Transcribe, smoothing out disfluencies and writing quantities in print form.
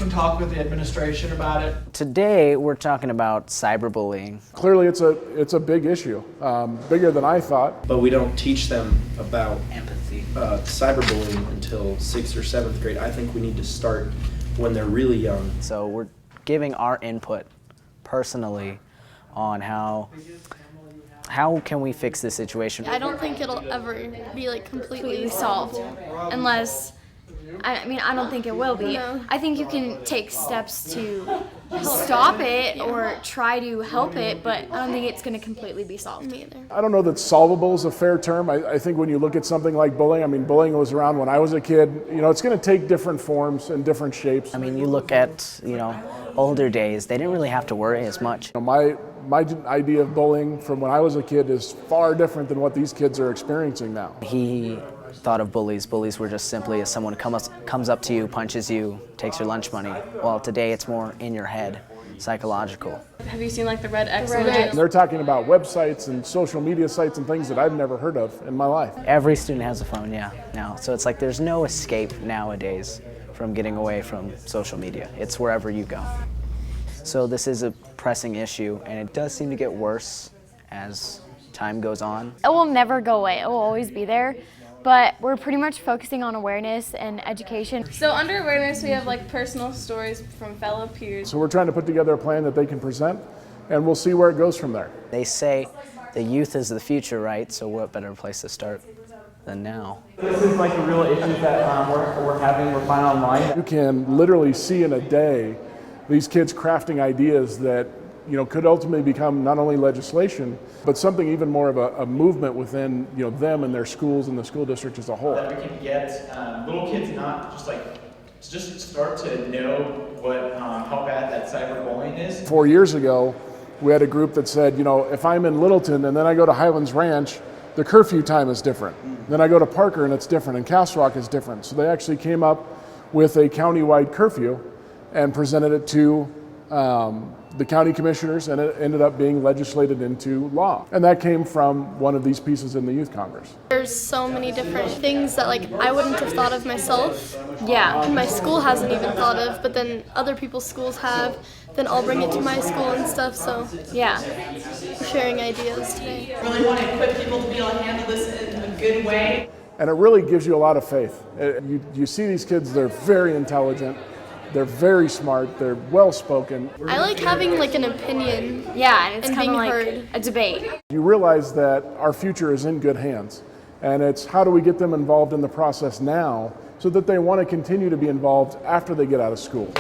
can talk with the administration about it. Today, we're talking about cyberbullying. Clearly, it's a big issue, bigger than I thought. But we don't teach them about Empathy. cyberbullying until 6th or 7th grade. I think we need to start when they're really young. So we're giving our input personally on how can we fix this situation. I don't think it'll ever be like completely solved unless, I mean, I don't think it will be. No. I think you can take steps to stop it or try to help it, but I don't think it's going to completely be solved. Me either. I don't know that solvable is a fair term. I think when you look at something like bullying, I mean, bullying was around when I was a kid. You know, it's going to take different forms and different shapes. I mean, you look at, older days, they didn't really have to worry as much. My idea of bullying from when I was a kid is far different than what these kids are experiencing now. He thought of bullies. Bullies were just simply as someone comes up to you, punches you, takes your lunch money. Well, today it's more in your head, psychological. Have you seen like the red X Red emoji? X. They're talking about websites and social media sites and things that I've never heard of in my life. Every student has a phone, now. So it's like there's no escape nowadays from getting away from social media. It's wherever you go. So this is a pressing issue, and it does seem to get worse as time goes on. It will never go away. It will always be there, but we're pretty much focusing on awareness and education. So under awareness, we have like personal stories from fellow peers. So we're trying to put together a plan that they can present, and we'll see where it goes from there. They say the youth is the future, right? So what better place to start than now? This is like the real issues that we're finding online. You can literally see in a day these kids crafting ideas that could ultimately become not only legislation, but something even more of a movement within them and their schools and the school district as a whole. That we can get little kids not just start to know what how bad that cyberbullying is. 4 years ago, we had a group that said, if I'm in Littleton and then I go to Highlands Ranch, the curfew time is different. Then I go to Parker and it's different, and Castle Rock is different. So they actually came up with a county-wide curfew and presented it to the county commissioners, and it ended up being legislated into law. And that came from one of these pieces in the Youth Congress. There's so many different things that like I wouldn't have thought of myself. Yeah. And my school hasn't even thought of, but then other people's schools have. Then I'll bring it to my school and stuff. So Yeah. we're sharing ideas today. Really want to equip people to be able to handle this in a good way. And it really gives you a lot of faith. You see these kids, they're very intelligent, they're very smart, they're well-spoken. I like having like an opinion. Yeah, and it's And kind of being like heard. a debate. You realize that our future is in good hands, and it's how do we get them involved in the process now so that they want to continue to be involved after they get out of school.